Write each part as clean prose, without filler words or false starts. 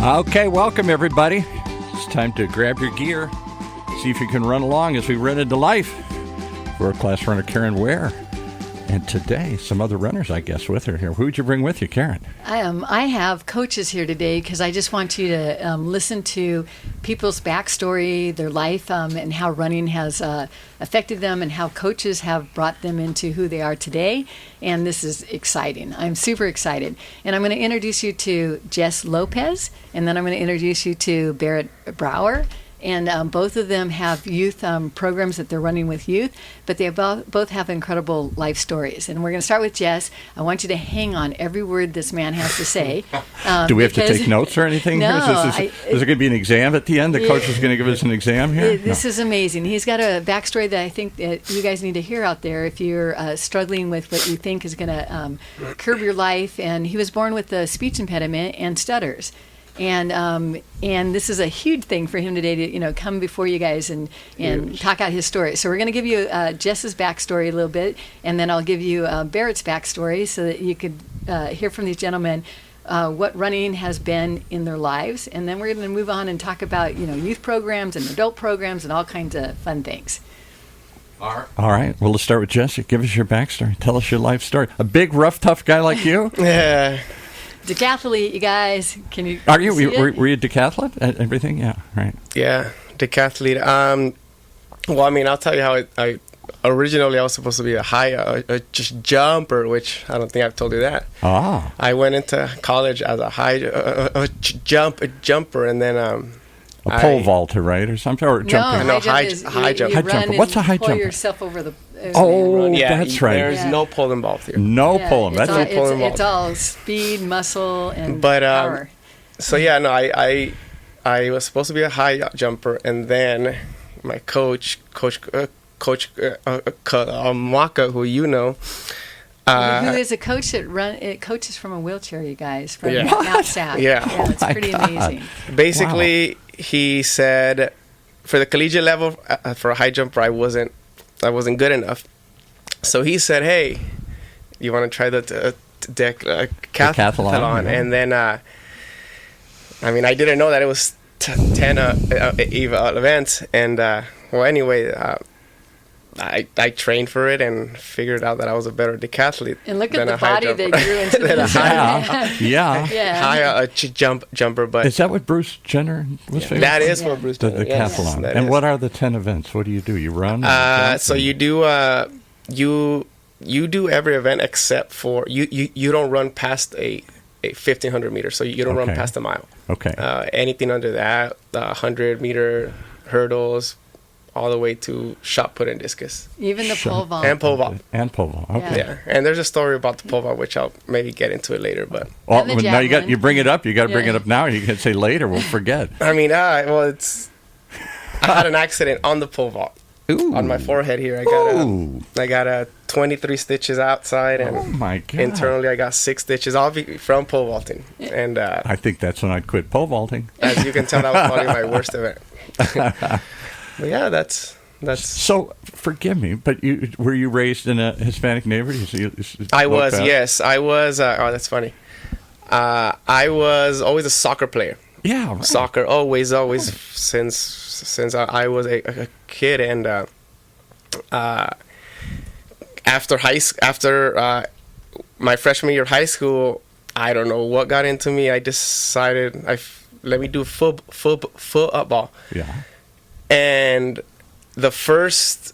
Okay, welcome everybody. It's time to grab your gear, see if you can run along as we run into life. World-class runner Karen Ware. And today, some other runners, I guess, with her here. Who would you bring with you, Karen? I have coaches here today because I just want you to listen to people's backstory, their life, and how running has affected them and how coaches have brought them into who they are today. And this is exciting. I'm super excited. And I'm going to introduce you to Jess Lopez, and then I'm going to introduce you to Barrett Brauer. And both of them have youth programs that they're running with youth, but they both have incredible life stories. And we're going to start with Jess. I want you to hang on every word this man has to say. Do we have to take notes or anything? No. Is there going to be an exam at the end? The coach is going to give us an exam here? This is amazing. He's got a backstory that I think that you guys need to hear out there if you're struggling with what you think is going to curb your life. And he was born with a speech impediment and stutters. And this is a huge thing for him today to come before you guys and talk out his story. So we're going to give you Jess's backstory a little bit, and then I'll give you Barrett's backstory so that you could hear from these gentlemen what running has been in their lives, and then we're going to move on and talk about youth programs and adult programs and all kinds of fun things. All right. Well, let's start with Jesse. Give us your backstory. Tell us your life story. A big, rough, tough guy like you? Yeah. Decathlete, you guys. Can you? Are you? Were you a decathlete? Everything? Yeah. Right. Yeah, decathlete. Well, I mean, I'll tell you how I originally I was supposed to be a high just jumper, which I don't think I've told you that. Ah. I went into college as a high jumper, and then a pole vaulter, right, or something, or jumper? No, high jumper. High jumper. What's a high pull jumper? Yourself over the. That's right. There's no pole involved here. No pole. That's no pole involved. It's all speed, muscle, and power. So yeah, no, I was supposed to be a high jumper, and then my coach Maka, who you know. Who is a coach that coaches from a wheelchair, you guys, from Mount South. Yeah. It's pretty amazing. Basically, he said for the collegiate level, for a high jumper, I wasn't good enough. So he said, hey, you want to try the decathlon? And then, I didn't know that it was 10 events. And, anyway, I trained for it and figured out that I was a better decathlete. And look at the body they grew into this. High jumper. But is that what Bruce Jenner was famous? That is what Bruce Jenner. The decathlon. Yes, and what are the 10 events? What do? You run? So you do you do every event except for you don't run past a 1,500 meters. So you don't run past a mile. Okay. Anything under that, 100-meter hurdles, all the way to shot put and discus. Even the pole vault. And pole vault. Okay. Yeah. And there's a story about the pole vault, which I'll maybe get into it later. But now you bring it up. You got to bring it up now. You can say later. We'll forget. I mean, I had an accident on the pole vault. Ooh. On my forehead here, I got 23 stitches outside, and oh my God. Internally I got 6 stitches, all from pole vaulting. And I think that's when I'd quit pole vaulting. As you can tell, that was probably my worst event. But yeah, that's. So forgive me, but were you raised in a Hispanic neighborhood? I was. Yes, I was. That's funny. I was always a soccer player. Yeah, right. Soccer always since I was a kid, and after my freshman year of high school, I don't know what got into me. I decided let me do football. Yeah. And the first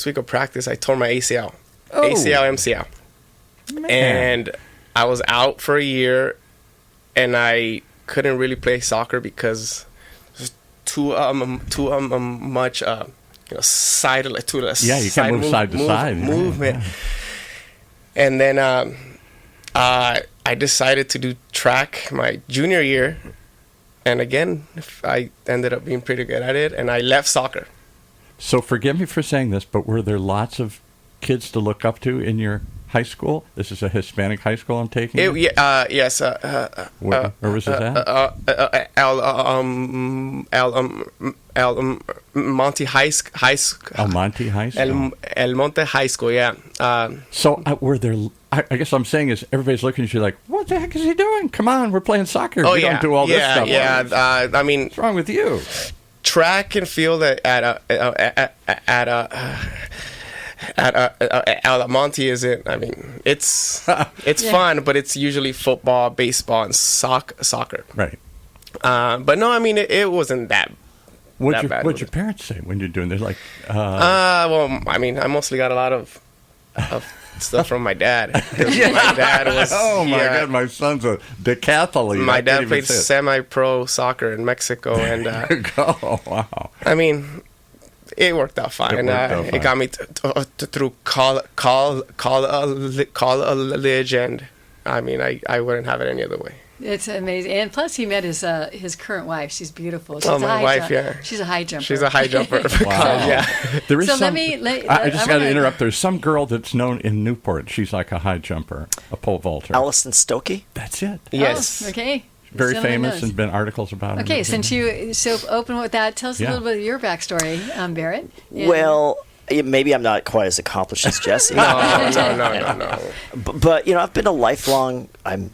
week of practice, I tore my ACL, MCL, and I was out for a year, and I couldn't really play soccer because too much side you can't move side to side movement. Yeah. And then I decided to do track my junior year, and again I ended up being pretty good at it, and I left soccer. So forgive me for saying this, but were there lots of kids to look up to in your high school? This is a Hispanic high school I'm taking? Yes. Where was this at? Monte High School. El Monte High School? El Monte High School, yeah. So were there I guess I'm saying is everybody's looking at you like, what the heck is he doing? Come on, we're playing soccer. Oh, we yeah. don't do all this stuff. Yeah. I mean, what's wrong with you? Track and field at Monty isn't. I mean, it's fun, but it's usually football, baseball, and soccer. Right. But no, I mean, it wasn't that. What'd your parents say when you're doing? They're like, well, I mean, I mostly got a lot of stuff from my dad. My dad was. Oh my God, my son's a decathlete. My dad played semi-pro soccer in Mexico, and oh wow. I mean, it worked out fine. It got me through college, and I mean, I wouldn't have it any other way. It's amazing, and plus he met his current wife. She's beautiful. She's my wife, yeah. She's a high jumper. She's a high jumper. Wow. Yeah. There is so some, I just got to interrupt. There's some girl that's known in Newport. She's like a high jumper, a pole vaulter. Allison Stokey? That's it. Yes. Oh, okay. Very famous and been articles about her. Okay, since you so open with that, tell us a little bit of your backstory, Barrett. Well, maybe I'm not quite as accomplished as Jesse. No. But I've been I'm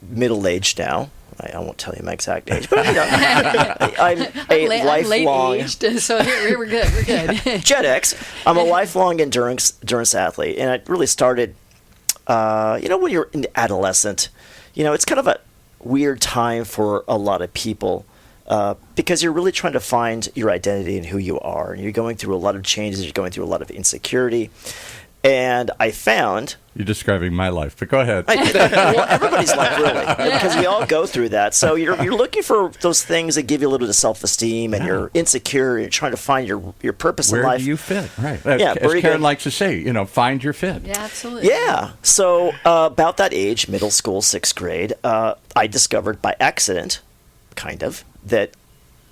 middle-aged now. I won't tell you my exact age, but I'm a lifelong... late-aged, so we're good. We're good. Gen X. I'm a lifelong endurance athlete, and it really started, when you're an adolescent. It's kind of a weird time for a lot of people because you're really trying to find your identity and who you are, and you're going through a lot of changes. You're going through a lot of insecurity, and I found... You're describing my life, but go ahead. Well, everybody's life, really, because we all go through that. So you're looking for those things that give you a little bit of self-esteem, and you're insecure. You're trying to find your purpose in life. Where do you fit? Right. Yeah, as Karen likes to say, find your fit. Yeah, absolutely. Yeah. So about that age, middle school, 6th grade, I discovered by accident, kind of, that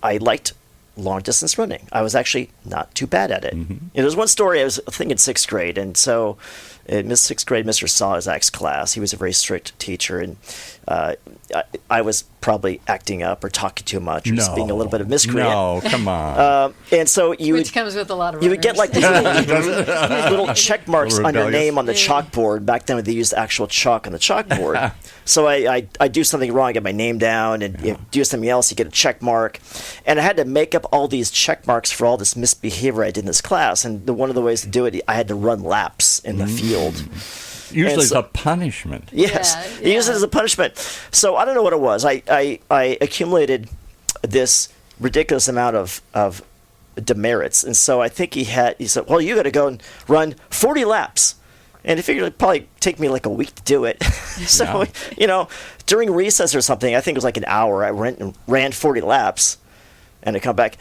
I liked long-distance running. I was actually not too bad at it. Mm-hmm. There's one story, I was thinking 6th grade, and so in 6th grade, Mr. Salazak's class, he was a very strict teacher, and I was probably acting up or talking too much or just being a little bit of miscreant. No, come on. And so Which comes with a lot of you would get like these little check marks on your Rebellious. name on the chalkboard. Back then, they used actual chalk on the chalkboard. So I do something wrong, I get my name down, and you do something else, you get a check mark. And I had to make up all these check marks for all this misbehavior I did in this class. And one of the ways to do it, I had to run laps in the field. Usually it's a punishment. Yes, he used it as a punishment. So I don't know what it was. I accumulated this ridiculous amount of demerits, and so I think he said, well, you got to go and run 40 laps. And I figured it'd probably take me like a week to do it. So, during recess or something, I think it was like an hour, I went and ran 40 laps, and I come back,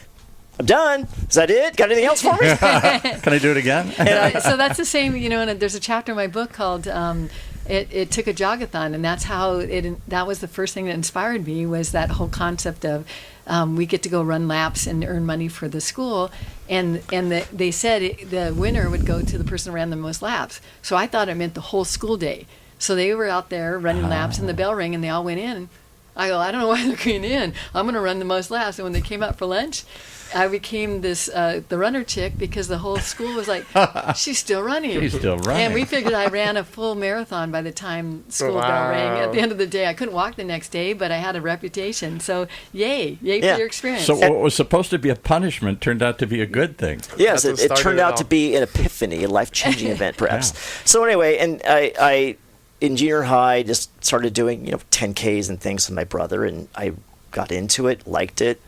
I'm done. Is that it? Got anything else for me? Can I do it again? So that's the same, and there's a chapter in my book called It Took a Jogathon, and that's how that was the first thing that inspired me, was that whole concept of we get to go run laps and earn money for the school, and they said the winner would go to the person who ran the most laps. So I thought it meant the whole school day. So they were out there running laps, and the bell rang, and they all went in. I go, I don't know why they're going in. I'm going to run the most laps. And when they came out for lunch, I became the runner chick, because the whole school was like, she's still running. She's still running. And we figured I ran a full marathon by the time school bell rang. At the end of the day, I couldn't walk the next day, but I had a reputation. So yay for your experience. So what was supposed to be a punishment turned out to be a good thing. Yes, it turned out to be an epiphany, a life-changing event, perhaps. So anyway, and I in junior high just started doing 10Ks and things with my brother, and I got into it, liked it.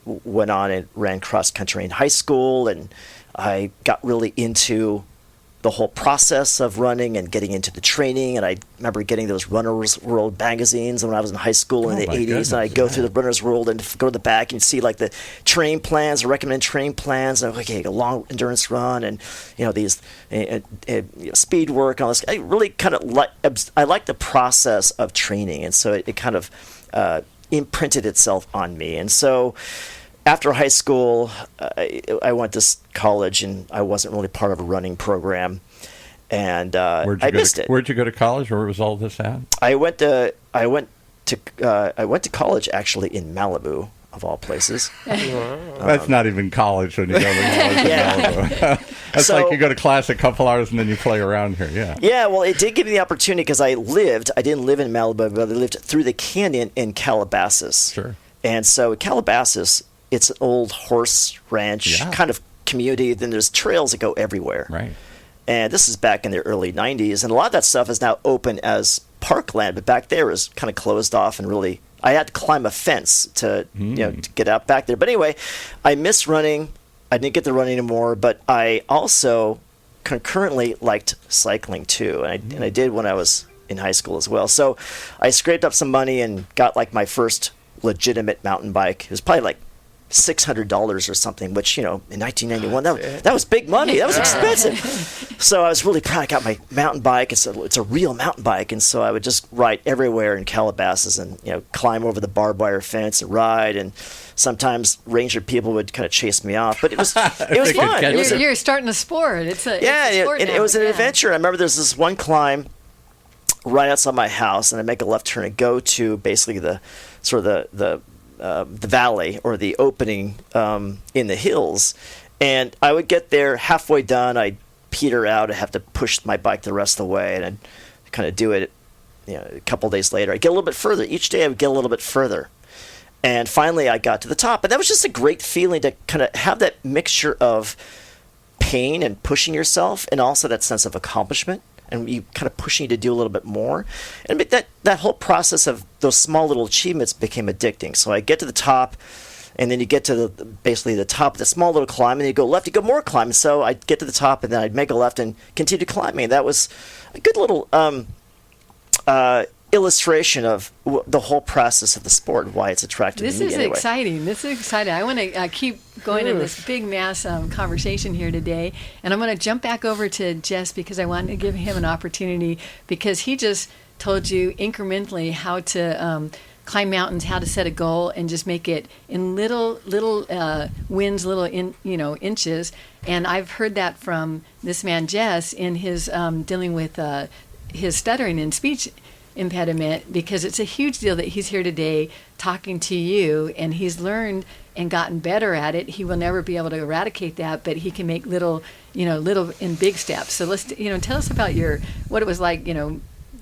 Went on and ran cross country in high school, and I got really into the whole process of running and getting into the training. And I remember getting those Runner's World magazines when I was in high school in the 80s. And I'd go through the Runner's World and go to the back and see like the training plans, the recommended training plans. And okay, a long endurance run, and these speed work and all this. I really kind of I like the process of training, and so it kind of imprinted itself on me. And so after high school, I went to college, and I wasn't really part of a running program, and I missed it. Where'd you go to college? Where was all this at? I went to college actually in Malibu, of all places. That's not even college when you go to college in Malibu. That's like you go to class a couple hours and then you play around here. Yeah. Yeah, well, it did give me the opportunity because I didn't live in Malibu, but I lived through the canyon in Calabasas. Sure. And so Calabasas, it's an old horse ranch kind of community. Then there's trails that go everywhere. Right. And this is back in the early 90s. And a lot of that stuff is now open as parkland. But back there was kind of closed off and really, I had to climb a fence to get out back there. But anyway, I missed running. I didn't get to run anymore. But I also concurrently liked cycling too. And I did when I was in high school as well. So I scraped up some money and got like my first legitimate mountain bike. It was probably like $600 or something, which, in 1991, that was big money. That was expensive. So I was really proud. I got my mountain bike. It's a real mountain bike. And so I would just ride everywhere in Calabasas and, climb over the barbed wire fence and ride. And sometimes ranger people would kind of chase me off. But it was fun. You're starting a sport. It's a sport and now. It was an adventure. I remember there's this one climb right outside my house, and I make a left turn and go to basically the valley or the opening in the hills. And I would get there halfway done. I'd peter out. I'd have to push my bike the rest of the way, and I'd kind of do it a couple days later. I'd get a little bit further. Each day I would get a little bit further. And finally I got to the top. And that was just a great feeling to kind of have that mixture of pain and pushing yourself and also that sense of accomplishment. And you kind of pushing you to do a little bit more. And that whole process of those small little achievements became addicting. So I get to the top, and then you get to basically the top of the small little climb, and then you go left, you go more climb. So I'd get to the top, and then I'd make a left and continue climbing. And that was a good little illustration of the whole process of the sport and why it's attractive to me. This is exciting. I want to keep going in this big mass conversation here today, and I'm going to jump back over to Jess because I want to give him an opportunity because he just told you incrementally how to climb mountains, how to set a goal, and just make it in little wins, inches. And I've heard that from this man Jess in his dealing with his stuttering and speech impediment, because it's a huge deal that he's here today talking to you, and he's learned and gotten better at it. He will never be able to eradicate that, but he can make little in big steps. So let's tell us about what it was like,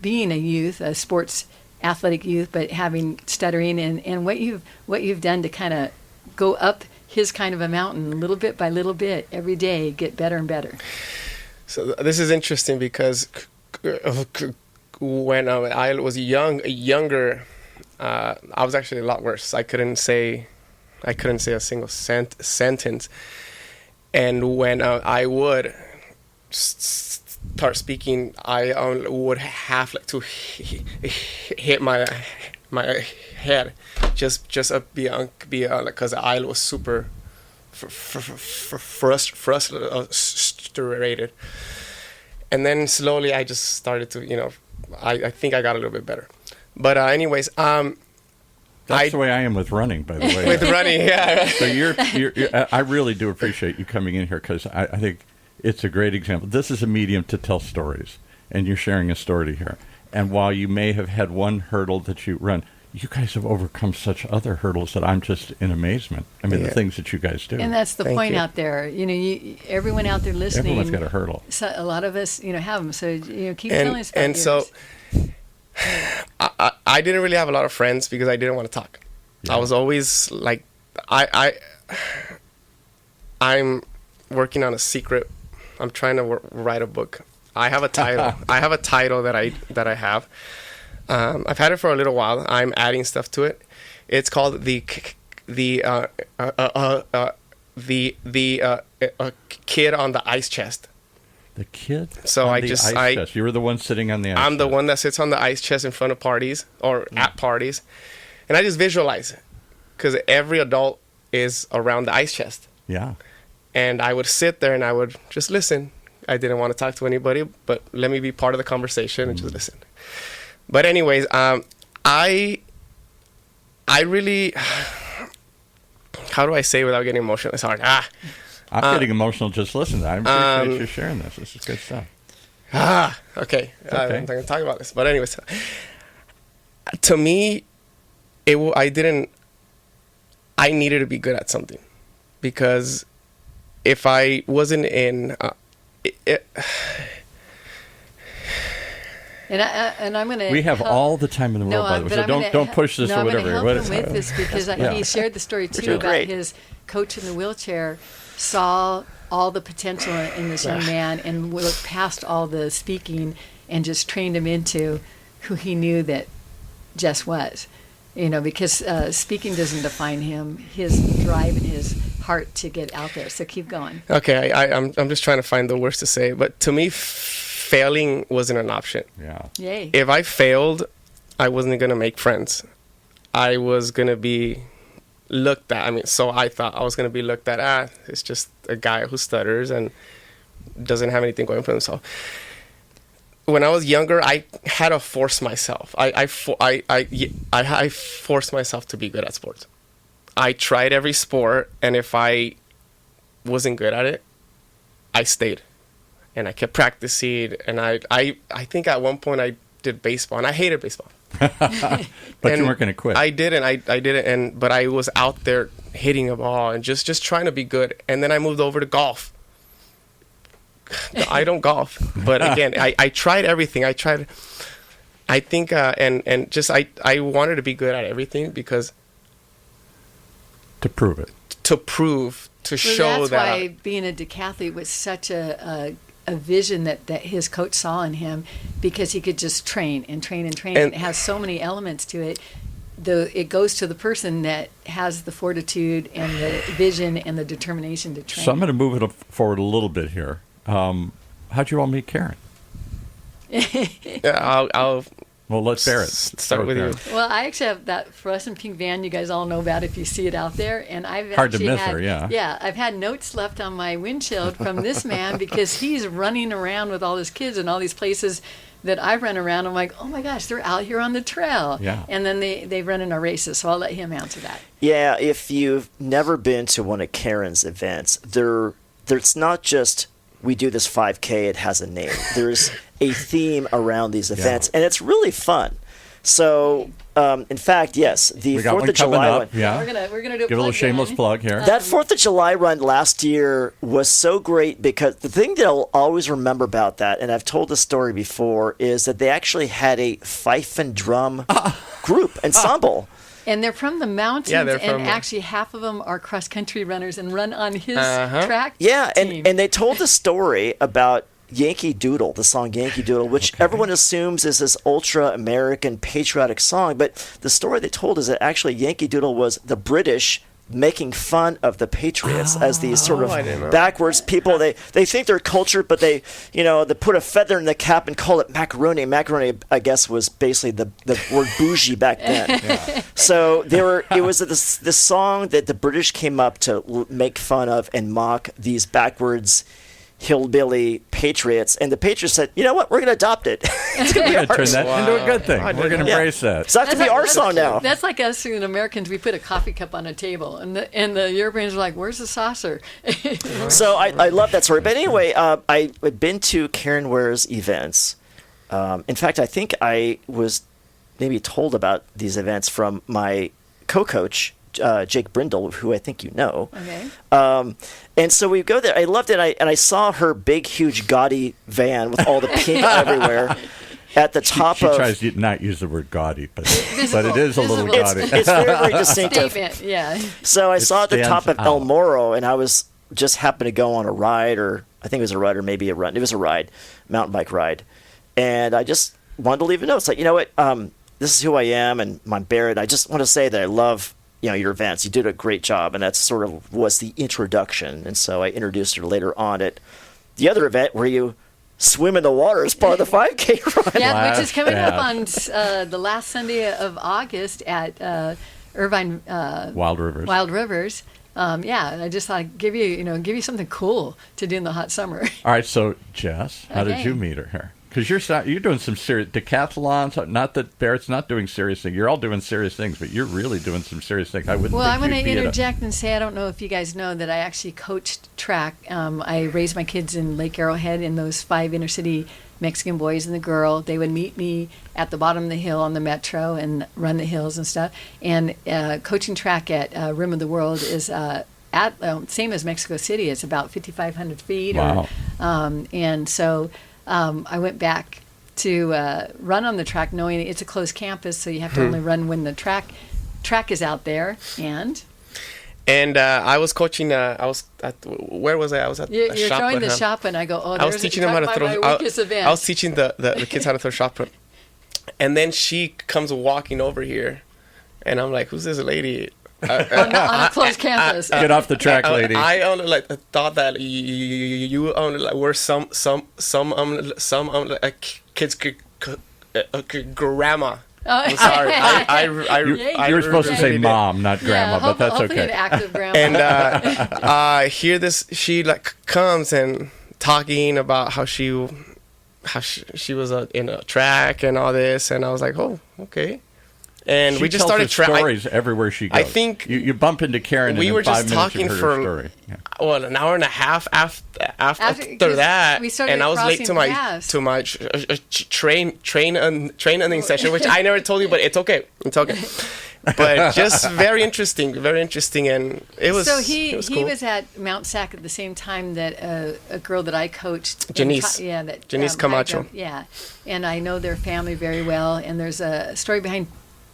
being a youth, a sports athletic youth, but having stuttering, and what you've done to kind of go up his kind of a mountain little bit by little bit every day, get better and better. So this is interesting because when I was younger, I was actually a lot worse. I couldn't say a single sentence, and when I would start speaking, I would have to hit my head just because I was super frustrated, and then slowly I just started to I think I got a little bit better. But anyways, that's the way I am with running, by the way. With running, yeah. So I really do appreciate you coming in here because I think it's a great example. This is a medium to tell stories, and you're sharing a story here. And while you may have had one hurdle that you run, you guys have overcome such other hurdles that I'm just in amazement. I mean, the things that you guys do. And that's the point out there. Everyone out there listening. Everyone's got a hurdle. So a lot of us, have them. So, keep telling us about yours. So I didn't really have a lot of friends because I didn't want to talk. Yeah. I was always like, I'm working on a secret. I'm trying to write a book. I have a title. I have a title that I have. I've had it for a little while. I'm adding stuff to it. It's called the Kid on the Ice Chest. The kid. So on the ice chest. You were the one sitting on the ice. I'm the one that sits on the ice chest in front of parties or at parties, and I just visualize it because every adult is around the ice chest. Yeah. And I would sit there and I would just listen. I didn't want to talk to anybody, but let me be part of the conversation and just listen. But anyways, I really, how do I say without getting emotional? It's hard. I'm getting emotional just listening. I appreciate you sharing this. This is good stuff. Okay. I'm not going to talk about this. But anyways, to me, I needed to be good at something. Because if I wasn't in And I'm going to. We have all the time in the world, by the way. So don't push this or whatever. I'm going to help him with this because he shared the story too about his coach in the wheelchair saw all the potential in this young man and looked past all the speaking and just trained him into who he knew that Jess was. Because speaking doesn't define him. His drive and his heart to get out there. So keep going. Okay, I'm just trying to find the words to say, but to me, failing wasn't an option. Yeah. Yay. If I failed, I wasn't gonna make friends. I was gonna be looked at. So I thought I was gonna be looked at. It's just a guy who stutters and doesn't have anything going for himself. When I was younger, I had to force myself. I forced myself to be good at sports. I tried every sport, and if I wasn't good at it, I stayed. And I kept practicing, and I think at one point I did baseball, and I hated baseball. But you weren't going to quit. I didn't, but I was out there hitting a ball and just trying to be good. And then I moved over to golf. I don't golf, but again, I tried everything. I think, I wanted to be good at everything because to prove it, to show that's why being a decathlete was such a vision that his coach saw in him, because he could just train and train and train. And it has so many elements to it. It goes to the person that has the fortitude and the vision and the determination to train. So I'm going to move it forward a little bit here. How'd you all meet Karen? Yeah, Well, let's Barrett. Start with you. Well, I actually have that fluorescent pink van you guys all know about if you see it out there. And I've hard to actually miss her, yeah. Yeah, I've had notes left on my windshield from this man because he's running around with all his kids in all these places that I run around. I'm like, oh my gosh, they're out here on the trail. Yeah. And then they run in our races, so I'll let him answer that. Yeah, if you've never been to one of Karen's events, there's not just we do this 5K, it has a name. There's a theme around these events, and it's really fun. So, in fact, yes, the 4th of July one. Yeah. We're gonna do a give a little shameless plug here. That 4th of July run last year was so great because the thing that I'll always remember about that, and I've told this story before, is that they actually had a fife and drum group, ensemble. And they're from the mountains, and actually half of them are cross-country runners and run on his track team. And they told the story about Yankee Doodle, the song Yankee Doodle, which everyone assumes is this ultra-American patriotic song. But the story they told is that actually Yankee Doodle was the British making fun of the Patriots as these sort of backwards people. They think they're cultured, but they put a feather in the cap and call it macaroni. Macaroni, I guess, was basically the word bougie back then. So it was this song that the British came up to make fun of and mock these backwards hillbilly patriots, and the Patriots said, "You know what? We're going to adopt it. It's going to be turn that into a good thing. We're going to embrace that. So that's to be our song now." That's like us and Americans. We put a coffee cup on a table, and the Europeans are like, "Where's the saucer?" So I love that story. But anyway, I've been to Karen Ware's events. In fact, I think I was maybe told about these events from my co-coach, Jake Brindle, who I think you know. Okay. And so we go there. I loved it. And I saw her big, huge, gaudy van with all the pink everywhere at the top she of... She tries to not use the word gaudy, but it is a little gaudy. It's very, very distinctive. Statement, yeah. So I saw at the top of out. El Morro, and I was just happened to go on a ride, or I think it was a ride or maybe a run. It was a ride, mountain bike ride. And I just wanted to leave a note. It's like, you know what, this is who I am, and I'm Barrett. I just want to say that I love your events. You did a great job, and that sort of was the introduction. And so I introduced her later on at the other event where you swim in the water as part of the 5K run. Yeah, which is coming up on the last Sunday of August at Irvine Wild Rivers. And I just thought I'd give you something cool to do in the hot summer. All right, so Jess, how did you meet her here? Because you're doing some serious decathlons. Not that Barrett's not doing serious things. You're all doing serious things, but you're really doing some serious things. I want to interject and say I don't know if you guys know that I actually coached track. I raised my kids in Lake Arrowhead, and those 5 inner city Mexican boys and the girl, they would meet me at the bottom of the hill on the metro and run the hills and stuff. And coaching track at Rim of the World is same as Mexico City. It's about 5,500 feet. Wow. And so I went back to run on the track, knowing it's a closed campus, so you have to only run when the track is out there. And I was coaching. Where was I? I was at You're a shot throwing put, the shot put, and I go, I was teaching them how to throw. I was teaching the kids how to throw shot put, and then she comes walking over here, and I'm like, "Who's this lady?" on a closed campus. Get off the track, lady. I only thought that you only were some kids grandma. I'm sorry. You were supposed to say mom, not grandma, but that's hopefully okay. an active grandma. And I hear this. She comes and talking about how she was in a track and all this, and I was like, oh, okay. And we just started stories everywhere she goes. I think you bump into Karen. We and were in 5 just minutes talking you've heard for her story. Yeah. an hour and a half after that, and I was late to my training session, which I never told you, but it's okay. It's okay. But just very interesting, and it was. So he cool. was at Mount Sac at the same time that a girl that I coached, Janice. Janice Camacho. Yeah, and I know their family very well, and there's a story behind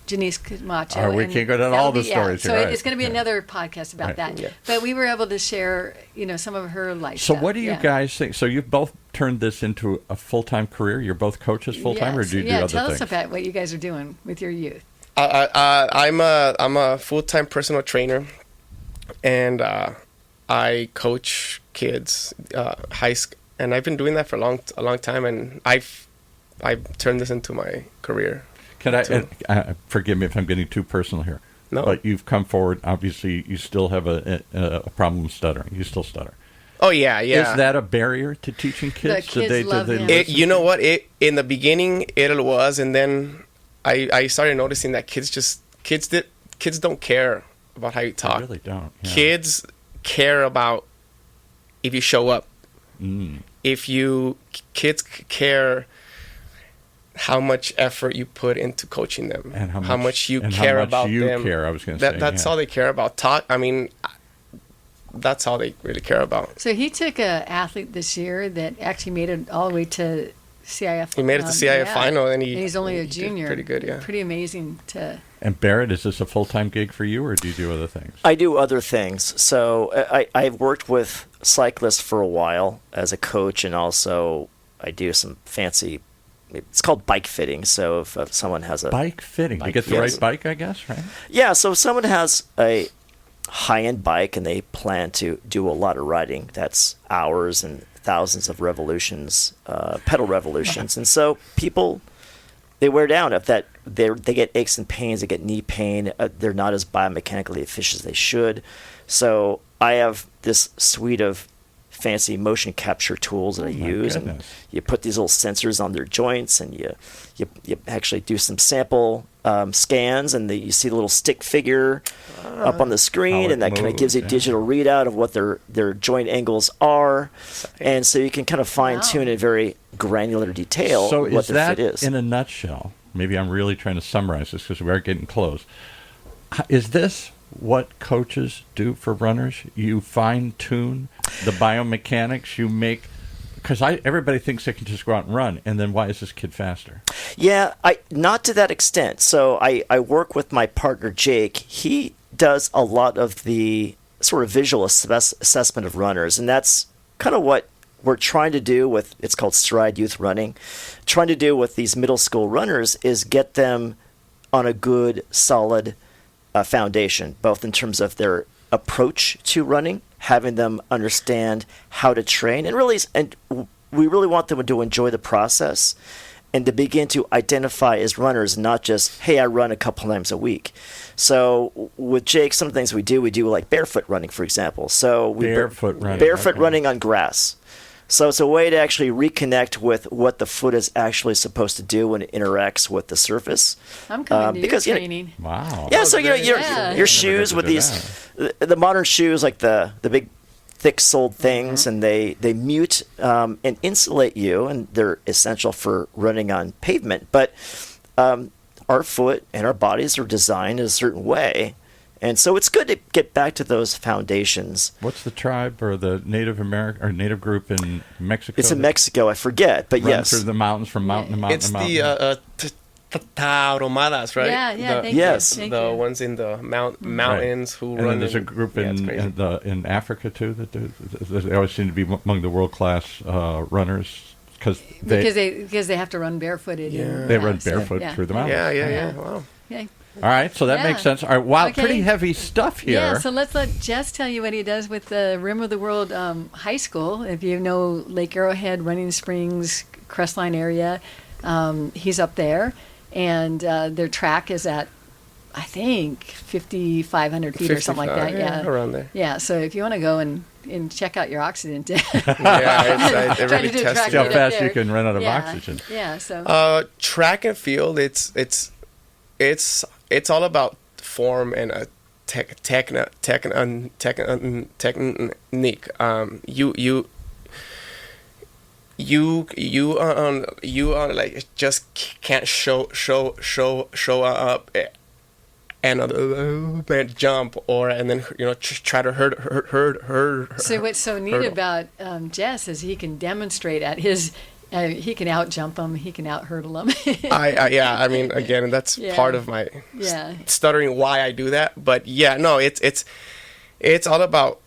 Janice Camacho. We can't go down all the stories. So right. it's going to be another podcast about that. Yeah. But we were able to share, some of her life. So what do you guys think? So you've both turned this into a full-time career? You're both coaches full-time, or do you do other things? Yeah, tell us about what you guys are doing with your youth. I'm a full-time personal trainer, and I coach kids high school, and I've been doing that for a long time, and I've turned this into my career. Can I forgive me if I'm getting too personal here? No. But you've come forward. Obviously, you still have a problem stuttering. You still stutter. Oh yeah. Is that a barrier to teaching kids? The kids love him. You know what? In the beginning, it was, and then I started noticing that kids don't care about how you talk. They really don't. Yeah. Kids care about if you show up. Kids care how much effort you put into coaching them, and how much you care about them. I was going to say that's all they care about. That's all they really care about. So he took an athlete this year that actually made it all the way to CIF. He made it to CIF final, and he's only a junior. Pretty good, yeah. Pretty amazing to. And Barrett, is this a full-time gig for you, or do you do other things? I do other things. So I've worked with cyclists for a while as a coach, and also I do some fancy. It's called bike fitting. So if someone has a bike fitting, to get the right bike, I guess, right? Yeah. So if someone has a high-end bike and they plan to do a lot of riding, that's hours and thousands of revolutions, pedal revolutions, and so people they wear down. If they get aches and pains, they get knee pain. They're not as biomechanically efficient as they should. So I have this suite of fancy motion capture tools that I use, and you put these little sensors on their joints, and you actually do some sample scans, and you see the little stick figure up on the screen, and that kind of gives you a digital readout of what their joint angles are, and so you can kind of fine tune in very granular detail what their fit is. In a nutshell, maybe I'm really trying to summarize this because we are getting close. Is this what coaches do for runners? You fine-tune the biomechanics, you make... Because everybody thinks they can just go out and run, and then why is this kid faster? Yeah, not to that extent. So I work with my partner, Jake. He does a lot of the sort of visual assessment of runners, and that's kind of what we're trying to do with, it's called Stride Youth Running, trying to do with these middle school runners is get them on a good, solid foundation, both in terms of their approach to running, having them understand how to train, and we really want them to enjoy the process and to begin to identify as runners, not just, hey, I run a couple times a week. So with Jake, some of the things we do like barefoot running, for example. So barefoot running on grass. So it's a way to actually reconnect with what the foot is actually supposed to do when it interacts with the surface. I'm coming to your training. Wow. Yeah, so your shoes with the modern shoes, like the big thick-soled things, and they mute and insulate you, and they're essential for running on pavement. But our foot and our bodies are designed in a certain way, And so it's good to get back to those foundations. What's the tribe or the Native American or Native group in Mexico? It's in Mexico, I forget, but run yes. through the mountains from mountain to mountain It's to mountain. the Tauromadas, right? Yeah, thank Yes. you. The ones in the mountains who and run. then there's a group in Africa too that they always seem to be among the world class runners because they have to run barefooted. Yeah. they run barefoot through the mountains. Yeah. Wow. Okay. All right, so that Yeah. makes sense. All right, wow, Okay. pretty heavy stuff here. Yeah, so let's let Jess tell you what he does with the Rim of the World High School. If you know Lake Arrowhead, Running Springs, Crestline area, he's up there. And their track is at, I think, 5,500 feet or something like that. Yeah, around there. Yeah, so if you want to go and check out your oxygen tank. Yeah, it Trying really to do tests track See how meet up fast there. you can run out of Yeah. oxygen. Yeah, so. Track and field, it's all about form and technique. You like just can't show up and jump and then try to hurt. So what's so neat about Jess is he can demonstrate at his. He can out jump them. He can out hurdle them. I mean, again, that's part of my stuttering why I do that. But yeah, no, it's all about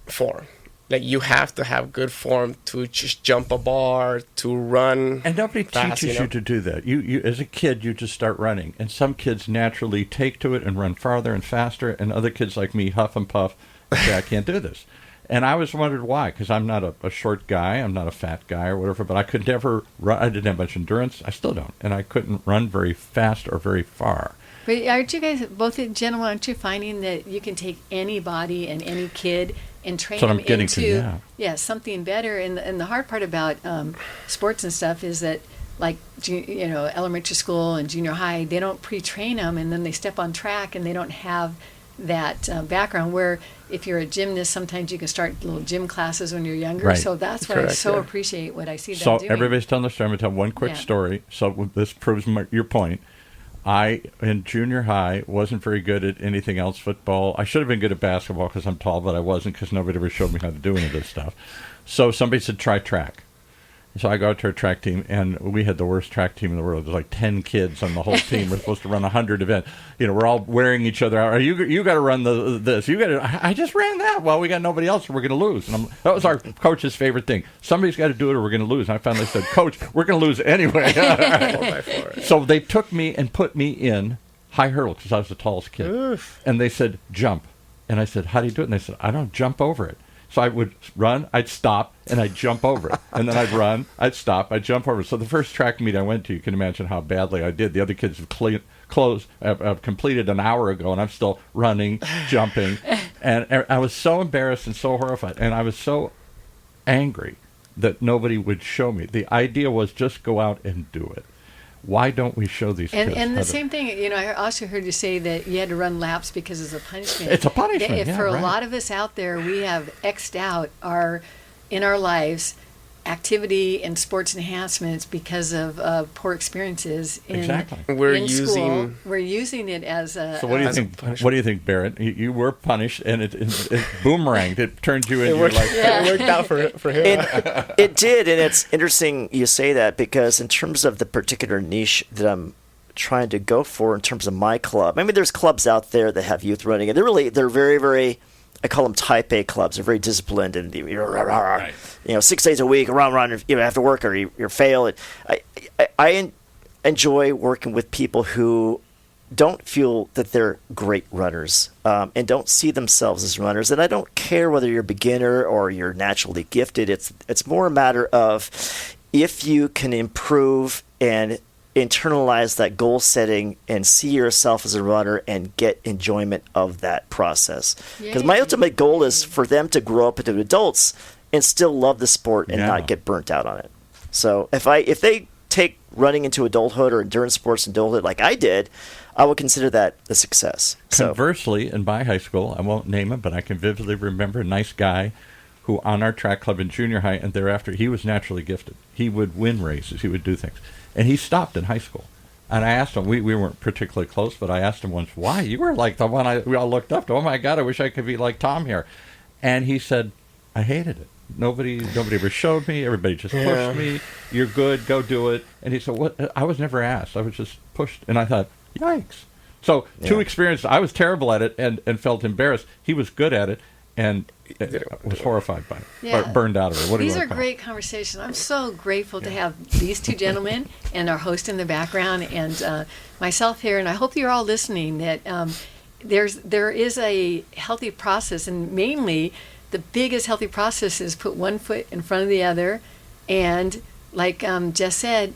form. Like you have to have good form to just jump a bar, to run. And nobody fast, teaches you to do that. You as a kid, you just start running, and some kids naturally take to it and run farther and faster, and other kids like me huff and puff and say, "I can't do this." And I always wondered why, because I'm not a short guy, I'm not a fat guy or whatever, but I could never run. I didn't have much endurance. I still don't, and I couldn't run very fast or very far. But aren't you guys both in general? Aren't you finding that you can take anybody and any kid and train them into something better? And the hard part about sports and stuff is that, like elementary school and junior high, they don't pre-train them, and then they step on track and they don't have that background. Where if you're a gymnast, sometimes you can start little gym classes when you're younger. Right. So that's why I so appreciate what I see them So doing. everybody's telling the story. I'm going to tell one quick story. So this proves your point. I, in junior high, wasn't very good at anything else. Football. I should have been good at basketball because I'm tall, but I wasn't because nobody ever showed me how to do any of this stuff. So somebody said, try track. So I go out to our track team, and we had the worst track team in the world. There's like 10 kids on the whole team. We're supposed to run 100 events. We're all wearing each other out. You got to run this. You got to. I just ran that. Well, we got nobody else, or we're going to lose. And that was our coach's favorite thing. Somebody's got to do it, or we're going to lose. And I finally said, Coach, we're going to lose anyway. 4x4. So they took me and put me in high hurdle because I was the tallest kid. Oof. And they said, jump. And I said, how do you do it? And they said, I don't jump over it. So I would run, I'd stop, and I'd jump over it. And then I'd run, I'd stop, I'd jump over it. So the first track meet I went to, you can imagine how badly I did. The other kids have completed an hour ago, and I'm still running, jumping. And I was so embarrassed and so horrified. And I was so angry that nobody would show me. The idea was just go out and do it. Why don't we show these kids? And the same thing, I also heard you say that you had to run laps because it's a punishment. It's a punishment, For a lot of us out there, we have X'd out in our lives activity and sports enhancements because of poor experiences in school. We're using it as a. So what do you think? What do you think, Barrett? You were punished, and it boomeranged. It turned you into like. It worked out for him. It did, and it's interesting you say that because in terms of the particular niche that I'm trying to go for in terms of my club, I mean, there's clubs out there that have youth running, and they're very, very. I call them Type A clubs. They're very disciplined, and 6 days a week, run. After work or you fail. I enjoy working with people who don't feel that they're great runners and don't see themselves as runners. And I don't care whether you're a beginner or you're naturally gifted. It's more a matter of if you can improve and internalize that goal setting and see yourself as a runner and get enjoyment of that process. Because my ultimate goal is for them to grow up into adults and still love the sport and not get burnt out on it. So if they take running into adulthood or endurance sports into adulthood like I did, I would consider that a success. Conversely, in my high school, I won't name him, but I can vividly remember a nice guy who on our track club in junior high and thereafter, he was naturally gifted. He would win races. He would do things. And he stopped in high school And I asked him, we weren't particularly close, but I asked him once, why? You were like the one we all looked up to. Oh, my God, I wish I could be like Tom here. And he said, I hated it. Nobody ever showed me. Everybody just pushed me. You're good. Go do it. And he said, "What? I was never asked. I was just pushed." And I thought, yikes. So two experiences. I was terrible at it and felt embarrassed. He was good at it and was horrified by it, or burned out of it. These are great conversations. I'm so grateful to have these two gentlemen and our host in the background and myself here. And I hope you're all listening that there is a healthy process, and mainly the biggest healthy process is put one foot in front of the other, and like Jess said,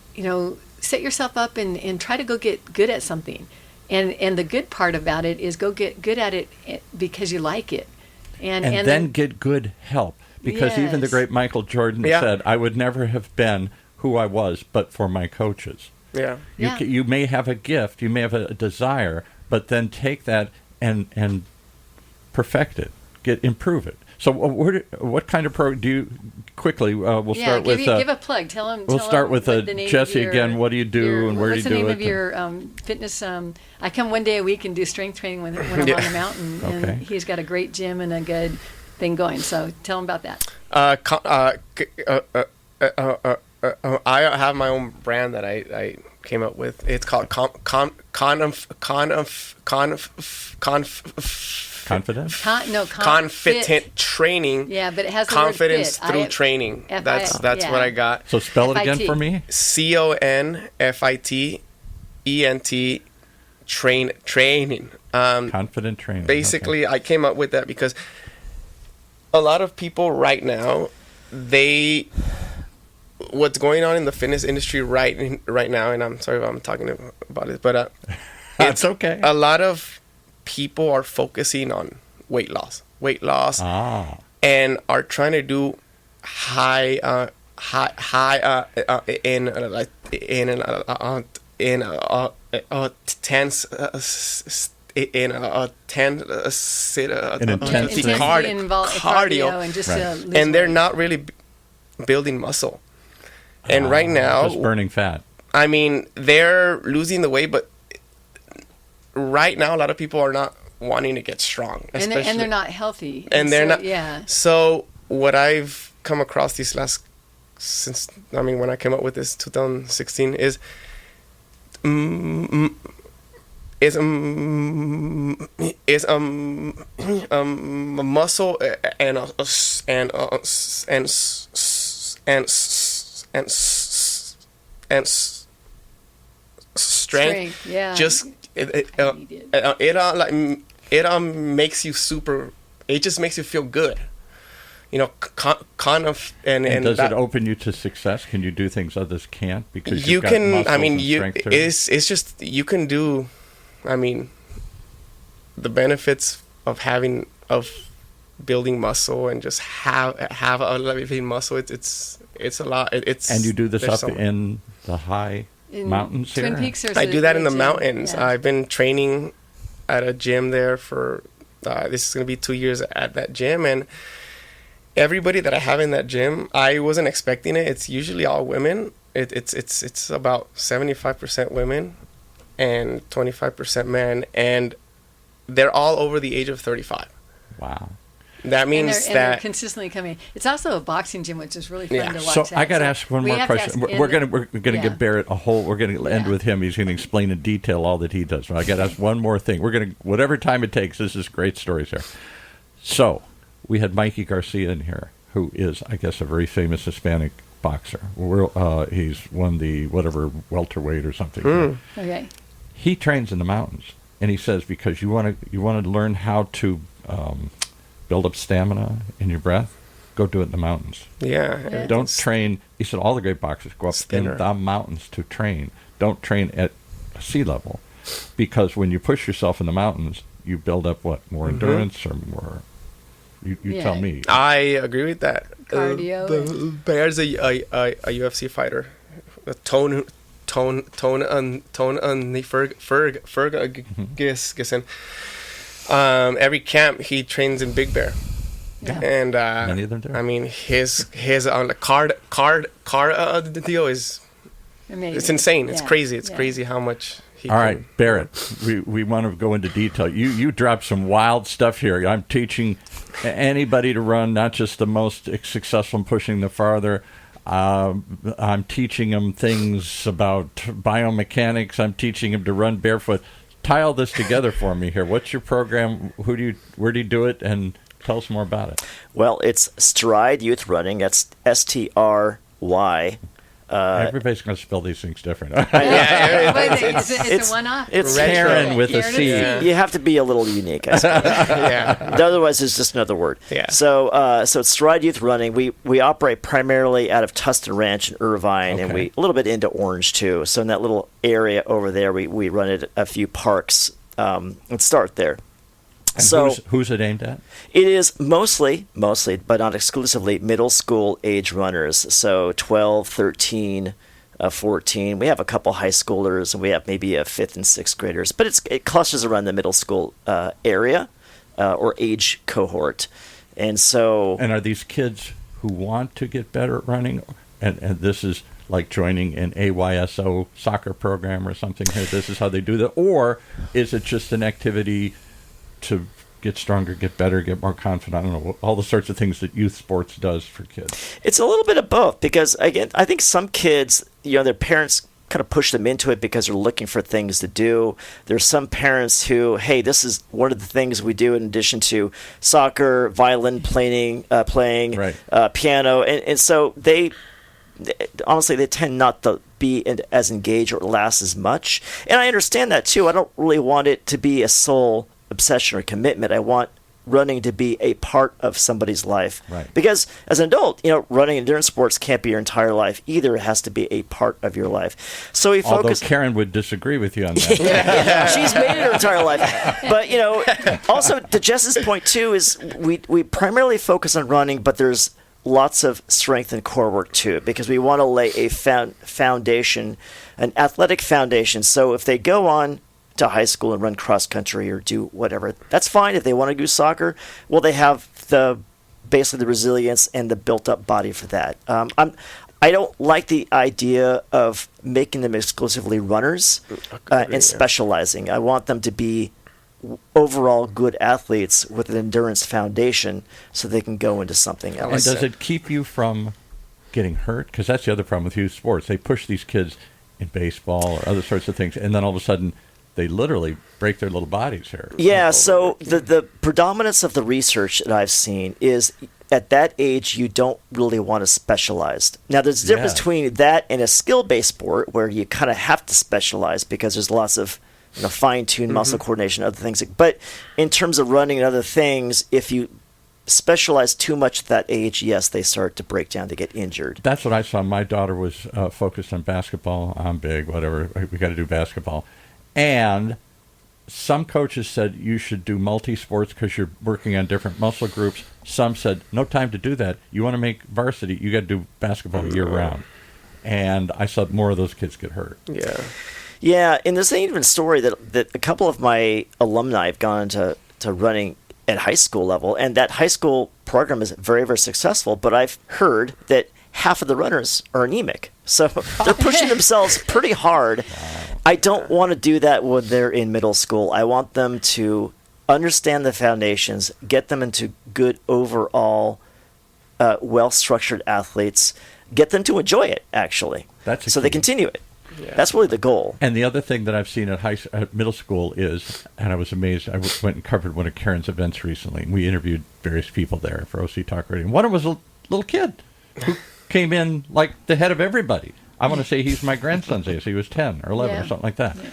set yourself up and try to go get good at something. And the good part about it is go get good at it because you like it. And then get good help. Because even the great Michael Jordan said, I would never have been who I was but for my coaches. Yeah. You may have a gift, you may have a desire, but then take that and perfect it, improve it. So what kind of program do you, quickly, we'll start with... give a plug. Tell them. We'll start with Jesse again. What do you do and where do you do it? What's the name of your fitness? I come one day a week and do strength training when I'm on the mountain. Okay. And he's got a great gym and a good thing going. So tell him about that. I have my own brand that I came up with. It's called Confidence Training. Yeah, but it has the confidence word fit. through training. That's what I got. So spell it again for me. CONFITENT training. Confident training. Basically, I came up with that because a lot of people right now, what's going on in the fitness industry right now, and I'm sorry if I'm talking about it, but it's okay. A lot of people are focusing on weight loss, and are trying to do high cardio, and just and they're not really building muscle. And right now, just burning fat. I mean, they're losing the weight, but right now, a lot of people are not wanting to get strong, and they're not healthy, and they're not. Yeah. So what I've come across when I came up with this 2016 is muscle and strength. Yeah. Just it makes you super. It just makes you feel good. Kind of. And does it open you to success? Can you do things others can't because you got can? muscles I mean, and strength it's just you can do. I mean, the benefits of building muscle and just have a living muscle. It's a lot. And you do this up in the high mountains Twin here? Peaks. I do that in the mountains. Yeah. I've been training at a gym there for this is going to be 2 years at that gym, and everybody that I have in that gym, I wasn't expecting it. It's usually all women. It's about 75% women and 25% men, and they're all over the age of 35. Wow. That means they're consistently coming. It's also a boxing gym, which is really fun to watch. So I got to ask one more question. We're going to give Barrett a whole. We're going to end with him. He's going to explain in detail all that he does. So I got to ask one more thing. We're going to whatever time it takes. This is great stories here. So we had Mikey Garcia in here, who is, I guess, a very famous Hispanic boxer. He's won the whatever welterweight or something. Okay. He trains in the mountains, and he says because you want to learn how to build up stamina in your breath, go do it in the mountains. Yeah. Don't train. He said all the great boxers go up in the mountains to train. Don't train at sea level, because when you push yourself in the mountains, you build up more endurance or more. You tell me. I agree with that. Cardio. There's a UFC fighter, Tone Ferguson. Every camp he trains in Big Bear. Yeah. And many of them do. I mean, his on the cardio is Amazing. It's insane. It's Yeah. crazy. It's Yeah. crazy how much he All can- right, Barrett, we want to go into detail. You dropped some wild stuff here. I'm teaching anybody to run, not just the most successful in pushing the farther. I'm teaching them things about biomechanics. I'm teaching them to run barefoot. Tie all this together for me here. What's your program? Where do you do it? And tell us more about it. Well, it's Stride Youth Running. That's STRY. Everybody's going to spell these things different. But it's a one-off. It's Karen with a Karen C. with a C. You have to be a little unique, I suppose. Yeah. Otherwise, it's just another word. Yeah. So it's Stride Youth Running. We operate primarily out of Tustin Ranch in Irvine, and Okay. we a little bit into Orange too. So in that little area over there, we run at a few parks. Let's start there. And So who's it aimed at? it is mostly, but not exclusively, middle school age runners. So 12, 13, 14. We have a couple high schoolers, and we have maybe a 5th and 6th graders. But it clusters around the middle school area or age cohort. And so... And are these kids who want to get better at running? And this is like joining an AYSO soccer program or something here. This is how they do that? Or is it just an activity to get stronger, get better, get more confident? I don't know, all the sorts of things that youth sports does for kids. It's a little bit of both because, again, I think some kids, their parents kind of push them into it because they're looking for things to do. There's some parents who, hey, this is one of the things we do in addition to soccer, violin playing, Right. piano. And so honestly, they tend not to be as engaged or last as much. And I understand that, too. I don't really want it to be a sole obsession or commitment. I want running to be a part of somebody's life. Right. Because as an adult, running endurance sports can't be your entire life either. It has to be a part of your life. So we Although focus. Karen would disagree with you on that. She's made it her entire life. But, also to Jess's point, too, is we primarily focus on running, but there's lots of strength and core work, too, because we want to lay a foundation, an athletic foundation. So if they go on to high school and run cross country or do whatever, that's fine. If they want to do soccer, well, they have basically the resilience and the built up body for that. I don't like the idea of making them exclusively runners and specializing. I want them to be overall good athletes with an endurance foundation so they can go into something else. And does it keep you from getting hurt? Because that's the other problem with youth sports. They push these kids in baseball or other sorts of things, and then all of a sudden they literally break their little bodies here. Yeah, so the predominance of the research that I've seen is at that age you don't really want to specialize. Now there's a difference between that and a skill-based sport where you kind of have to specialize because there's lots of fine-tuned muscle coordination, other things. But in terms of running and other things, if you specialize too much at that age, yes, they start to break down, they get injured. That's what I saw. My daughter was focused on basketball. I'm big, whatever. We got to do basketball. And some coaches said you should do multi-sports because you're working on different muscle groups. Some said, no time to do that. You want to make varsity, you got to do basketball year-round. And I saw more of those kids get hurt. Yeah. Yeah, and there's even a story that a couple of my alumni have gone into running at high school level, and that high school program is very, very successful, but I've heard that half of the runners are anemic. So they're pushing themselves pretty hard. I don't want to do that when they're in middle school. I want them to understand the foundations, get them into good overall, well-structured athletes, get them to enjoy it, actually, so they continue it. Yeah. That's really the goal. And the other thing that I've seen at middle school is, and I was amazed, I went and covered one of Karen's events recently, and we interviewed various people there for OCTalkRadio. And one of them was a little kid who came in like the head of everybody. I want to say he's my grandson's age. He was 10 or 11 or something like that. Yeah.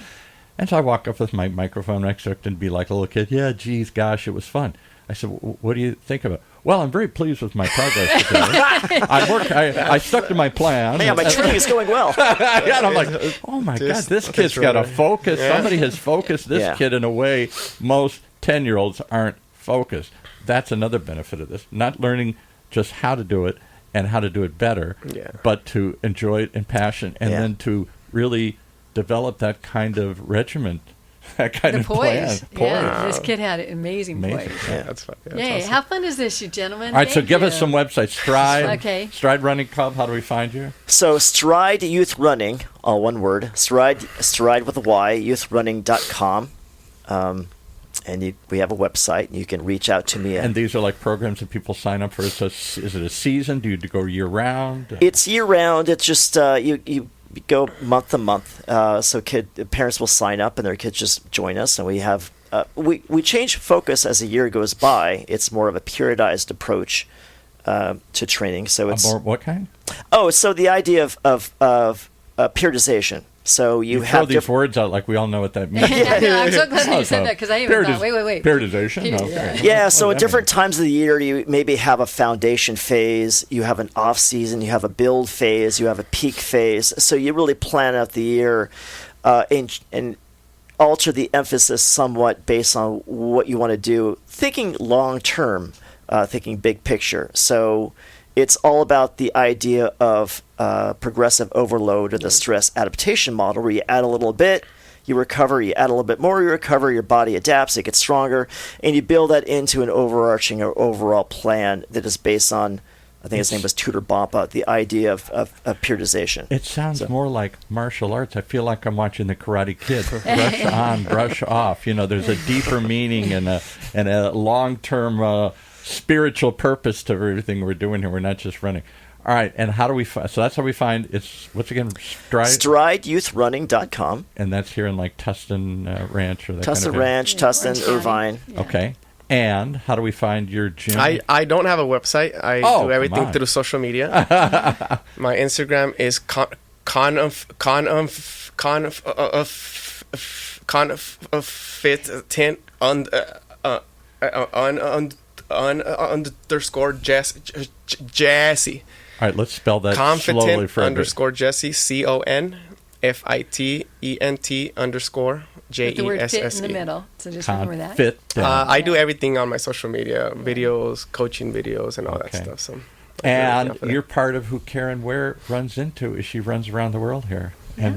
And so I walk up with my microphone and I expect him to be like a little kid. Yeah, geez, gosh, it was fun. I said, what do you think of it? Well, I'm very pleased with my progress today. I stuck to my plan. Yeah, my training is going well. And I'm like, oh my God, this kid's got a focus. Yeah. Somebody has focused this kid in a way most 10-year-olds aren't focused. That's another benefit of this. Not learning just how to do it and how to do it better, but to enjoy it in passion and then to really develop that kind of regiment that kind the of plan. poise. Yeah, this kid had an amazing poise. Yeah, that's fun. Yeah, Yay! awesome. How fun is this, you gentlemen? All right, so Thank give you. us some websites. Stride. Okay. Stride Running Club. How do we find you? So Stride Youth Running, all one word. Stride with a Y, youthrunning.com. We have a website. You can reach out to me. And these are like programs that people sign up for. So is it a season? Do you go year round? It's year round. It's just you go month to month. So parents will sign up and their kids just join us, and we have we change focus as the year goes by. It's more of a periodized approach to training. So it's what kind? Oh, so the idea of periodization. So you throw have these words out like we all know what that means. Yeah, I'm so glad you said that because I even thought, wait. Periodization? Okay. Yeah, so at different times of the year, you maybe have a foundation phase, you have an off season, you have a build phase, you have a peak phase. So you really plan out the year and alter the emphasis somewhat based on what you want to do, thinking long term, thinking big picture. So it's all about the idea of progressive overload or the stress adaptation model, where you add a little bit, you recover, you add a little bit more, you recover, your body adapts, it gets stronger, and you build that into an overarching or overall plan that is based on, I think his name was Tudor Bompa, the idea of periodization. It sounds more like martial arts. I feel like I'm watching The Karate Kid. Brush on, brush off. There's a deeper meaning and a long-term spiritual purpose to everything we're doing here. We're not just running. All right, and how do we find? So that's how we find. It's what's again? StrideYouthRunning.com. And that's here in like Tustin Ranch or that Tustin kind of Ranch, Tustin, Orange County. Irvine. Yeah. Okay. And how do we find your gym? I don't have a website. I do everything through social media. My Instagram is fit10 underscore Jesse. All right, let's spell that slowly Confident for everybody. underscore Jesse, CONFITENT underscore With the word fit in the JESSE. middle, so just remember that. Fit. I do everything on my social media, videos, coaching videos, and all that stuff. So, and you're part of who Karen Ware runs into. Is she runs around the world here and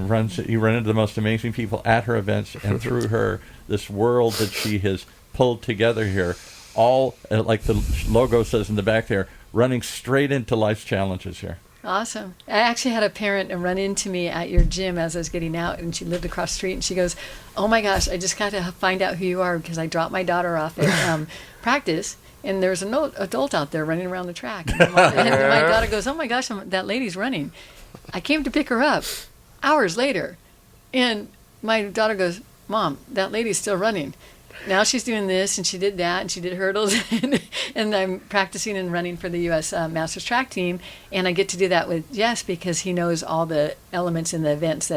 you run into the most amazing people at her events, and through her, this world that she has pulled together here, all like the logo says in the back there, running straight into life's challenges here. Awesome. I actually had a parent run into me at your gym as I was getting out, and she lived across the street, and she goes, "Oh my gosh, I just got to find out who you are because I dropped my daughter off at practice, and there's an adult out there running around the track." And my daughter goes, "Oh my gosh, that lady's running." I came to pick her up hours later, and my daughter goes, "Mom, that lady's still running." Now she's doing this, and she did that, and she did hurdles, and I'm practicing and running for the U.S. Masters track team, and I get to do that with Jess because he knows all the elements in the events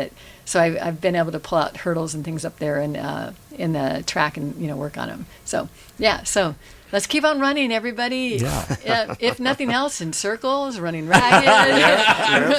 so I've been able to pull out hurdles and things up there and in the track and work on them. So so let's keep on running, everybody. Yeah. If nothing else, in circles, running ragged,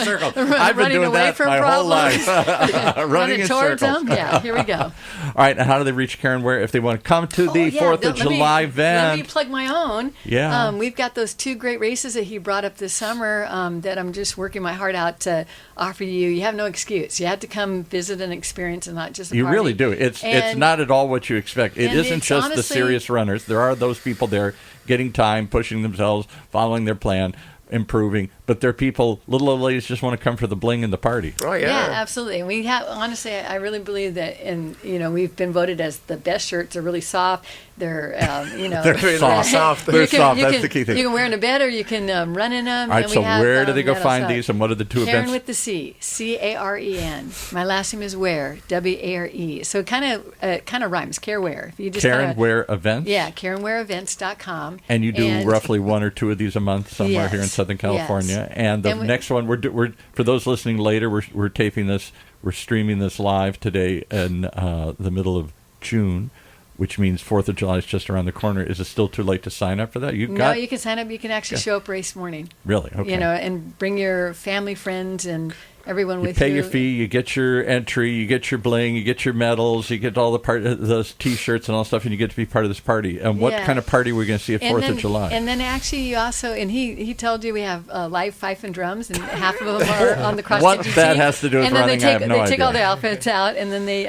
Circle. I've been running doing away that from my problems. whole life. Running in towards circles. them. Yeah, here we go. All right, and how do they reach Karen Ware if they want to come to the 4th of July event? Let me plug my own. Yeah. We've got those 2 great races that he brought up this summer that I'm just working my heart out to offer you. You have no excuse. You have to come visit and experience and not just a You party. really do. It's not at all what you expect. It and isn't it's just the honestly- serious runners. There are those people there getting time, pushing themselves, following their plan, improving. But there are people, little old ladies just want to come for the bling and the party. Oh yeah. Yeah, absolutely. And we have, honestly, I really believe that, and we've been voted as the best shirts. They're really soft. They're, They're soft. They're soft. That's the key thing. You can wear them to bed, or you can run in them. All right, and so we have, where do they go metal find stuff. these, and what are the 2 Karen events? with the C, Caren. My last name is Ware, Ware. So it kind of rhymes. Care Ware. If you just Karen Ware Events? Yeah, KarenWareEvents.com. And you do roughly 1 or 2 of these a month somewhere here in Yes, Southern California. yes. And the And next one, we're for those listening later, we're taping this, we're streaming this live today in the middle of June, which means 4th of July is just around the corner. Is it still too late to sign up for that? You can sign up. You can actually show up race morning. Really? Okay. And bring your family, friends, and everyone with you. Pay your fee, you get your entry, you get your bling, you get your medals, you get all those T-shirts and all stuff, and you get to be part of this party. And what kind of party are we going to see at 4th of July? And then actually you also, and he told you we have live fife and drums, and half of them are on the cross-country team. What that has to do with and then running, I have no idea. They take all the outfits out, and then they,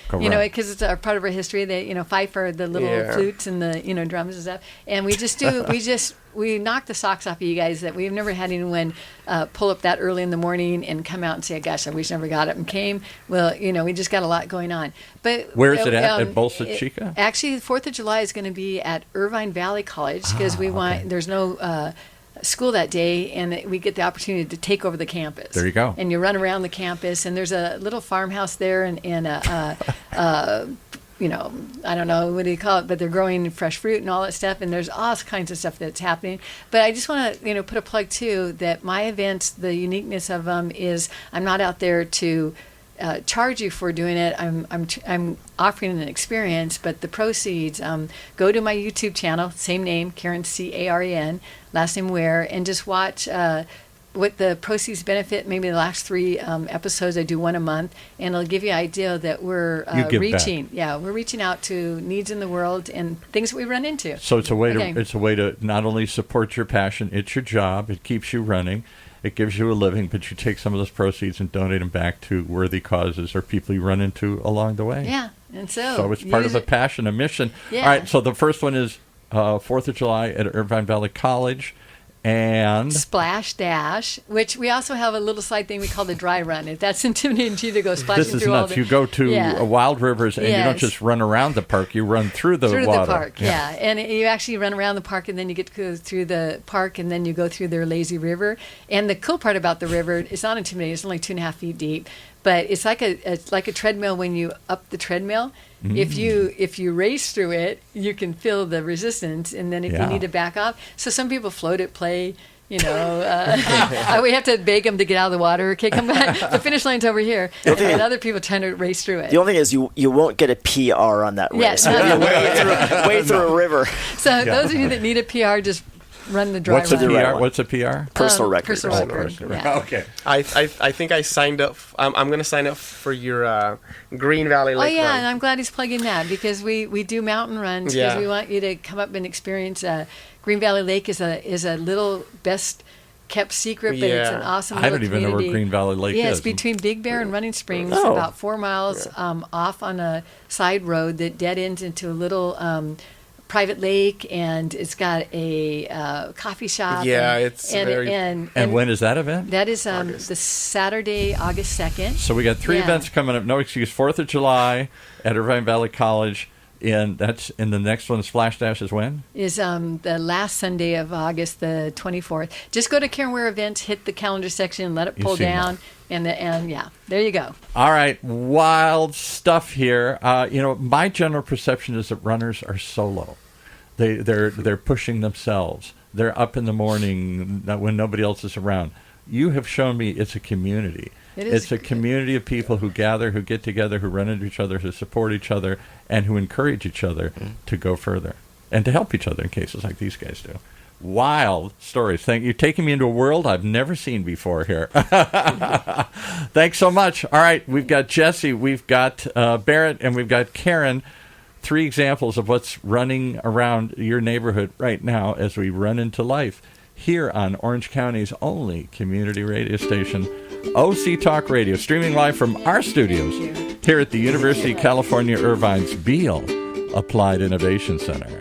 because it's a part of our history, they, fife are the little flutes and the, drums and stuff. And we knock the socks off of you guys that we've never had anyone pull up that early in the morning and come out and say, gosh, I wish I never got up and came. Well, we just got a lot going on. But where is it at Bolsa Chica? Actually, the 4th of July is going to be at Irvine Valley College because there's no school that day, and we get the opportunity to take over the campus. There you go. And you run around the campus, and there's a little farmhouse there and I don't know, what do you call it, but they're growing fresh fruit and all that stuff, and there's all kinds of stuff that's happening. But I just want to, put a plug, too, that my events, the uniqueness of them is I'm not out there to charge you for doing it. I'm offering an experience, but the proceeds, go to my YouTube channel, same name, Karen, Caran, last name Ware, and just watch what the proceeds benefit. Maybe the last 3 episodes, I do one a month, and it'll give you an idea that we're reaching. Back. Yeah, we're reaching out to needs in the world and things that we run into. So it's a way to not only support your passion, it's your job, it keeps you running, it gives you a living, but you take some of those proceeds and donate them back to worthy causes or people you run into along the way. Yeah, and so it's part of a passion, a mission. Yeah. All right, so the first one is 4th of July at Irvine Valley College. And Splash Dash, which we also have a little side thing we call the dry run. If that's intimidating to you to go splashing through all This is nuts. You go to wild rivers and you don't just run around the park. You run through the water. Through the park, yeah. And you actually run around the park, and then you get to go through the park, and then you go through their lazy river. And the cool part about the river, it's not intimidating. It's only 2.5 feet deep. But it's like a treadmill when you up the treadmill. Mm. If you race through it, you can feel the resistance, and then if you need to back off. So some people float at play. We have to beg them to get out of the water. Okay, come back. The finish line's over here. And other people trying to race through it. The only thing is you won't get a PR on that race. Way through a river. So those of you that need a PR, just run the dry run. What's a PR? Personal record. Personal record. Yeah. Okay. I think I signed up. I'm going to sign up for your Green Valley Lake run. And I'm glad he's plugging that because we do mountain runs because we want you to come up and experience. Green Valley Lake is a little best kept secret, but it's an awesome little community. I don't even know where Green Valley Lake is. Yeah, it's between Big Bear and Running Springs, about 4 miles off on a side road that dead ends into a little private lake, and it's got a coffee shop. Yeah, and when is that event? That is the Saturday, August 2nd. So we got 3 events coming up. No excuse. 4th of July at Irvine Valley College. And the next one, Splash Dash, is when? Is the last Sunday of August, the 24th. Just go to Karen Ware Events, hit the calendar section, and let it pull down, and there you go. All right, wild stuff here. My general perception is that runners are solo. They're pushing themselves. They're up in the morning when nobody else is around. You have shown me it's a community. It's a community of people who gather, who get together, who run into each other, who support each other, and who encourage each other to go further and to help each other in cases like these guys do. Wild stories. Thank you. Taking me into a world I've never seen before here. Thanks so much. All right, we've got Jesse, we've got Barrett, and we've got Karen. 3 examples of what's running around your neighborhood right now as we run into life here on Orange County's only community radio station, OC Talk Radio, streaming live from our studios here at the University of California, Irvine's Beale Applied Innovation Center.